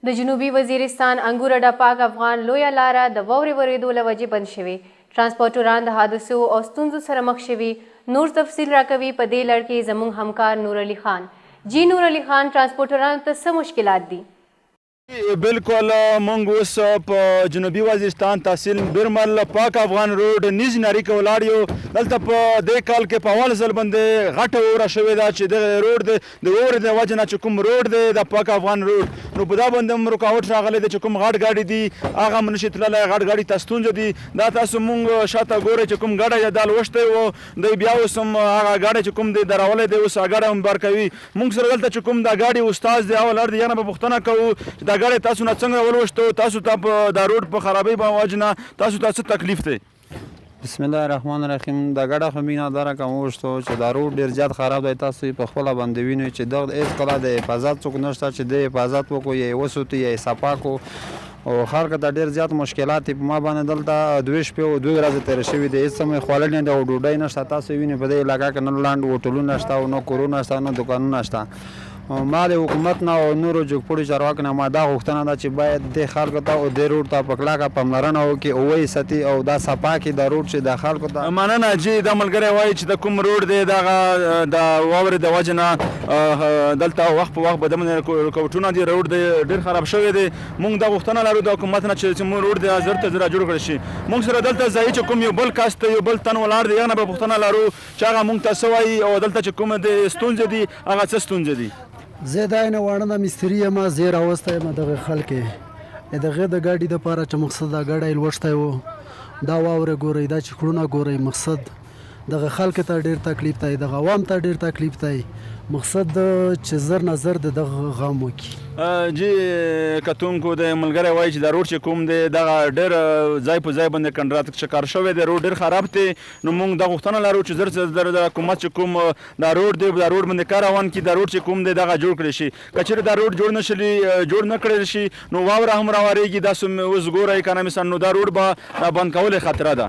د جنوبي وزیرستان انګور اډه پاک افغان لویه لاره د واورې ورېدو له وجې بند شوې. ترانسپورټران د حادثو او ستونزو سره مخ شوي. نور تفصیل راکوي په دې لړ کې زموږ همکار نور علي خان. جی نور علي خان، ترانسپورټرانو ته څه مشکلات دي؟ بالکل موږ اوس په جنوبي وزیرستان تحصیل برمل پاک افغان روډ نیز ناری کې ولاړ یو. دلته په دې کال کې په اول ځل باندې غټه اوره شوې ده چې دغه روډ د اورې د وجې نه چې کوم روډ دی د پاک افغان روډ، نو په دا باندې هم رکاوټ راغلی دی چې کوم غټ ګاډي دي هغه هم نشي تللی، غټ ګاډي ته ستونزه دي. دا تاسو موږ شاته ګورئ چې کوم ګاډی یې دا لوښتی و، دی بیا اوس هم هغه ګاډی چې کوم دی درولی دی اوس هغه ګاډی هم بار کوي. موږ سره دلته چې کوم دا ګاډي استاد دی او ولاړ دی، یعنې به پوښتنه کوو چې دا ګاډی تاسو نه څنګه ولوښتو، تاسو ته په دا روډ په خرابۍ په وجې نه تاسو ته څه تکلیف دی؟ بسم الله الرحمن الرحیم. دا ګډه خو مینه داره کوم وشتو چې دا روډ ډېر زیات خراب دی. تاسو په خپله باندې وینئ چې دغه هېڅ کله د حفاظت څوک نشته چې د حفاظت وکړو یا یې وسوتو یا یې صفا کړو، او خلکو ته ډېر زیات مشکلات دي. په ما باندې دلته 2 شپې او 2 ورځې تېرې شوي دي، هېڅ څه مې خوړل نه دي او ډوډۍ نشته. تاسو وینئ په دې علاقه کې نه لاندې هوټلونه شته او نه کورونه شته نه دوکانونه شته. ما د حکومت نه او نورو جګپوړو چارواکو نه ما دا غوښتنه ده چې باید دې خلکو ته او دې روډ ته په کلکه پاملرنه وکړي او ویې ساتي او دا صفا کړي دا روډ چې د خلکو ته. مننه جي. دا ملګری وایي چې د کوم روډ دی دغه د واورې د وجې نه دلته وخت په وخت به د رکاوټونه دي، روډ دی ډېر خراب شوی دی. موږ دا غوښتنه لرو د حکومت نه چې موږ روډ دی زر ته زر جوړ کړی شي. موږ سره دلته ځایي چې کوم یو بل کس ته یو بل تن ولاړ دی، هغه نه به پوښتنه لرو چې هغه موږ ته څه وایي او دلته چې کومه د ستونزې دي هغه څه ستونزې دي. زه دا نه واړه مستری یم، زه راوستی یم دغه خلکې دغه د ګاډي دپاره چې مقصد دا ګاډی لوښتی و، دا واوره ګورئ، دا چیکړونه ګورئ. مقصد دغه خلکو ته ډېر تکلیف دی، دغه عوام ته ډېر تکلیف دی. مقصد چې زر نه زر د دغه غم وکړي. جی کتونکو د ملګری وایي چې دا روډ چې کوم دی دغه ډېر ځای په ځای باندې کنډرات شکار شوی دی، روډ ډېر خراب دی. نو موږ دا غوښتنه لرو چې زر زر د حکومت چې کوم دا روډ دی دا روډ باندې کار روان کړي، دا روډ چې کوم دی دغه جوړ کړی شي. که چېرې دا روډ جوړ نه کړی شي نو واوره هم راوارېږي. دا اوس ګورئ که نه مثلا نو دا روډ به بند کول خطره ده.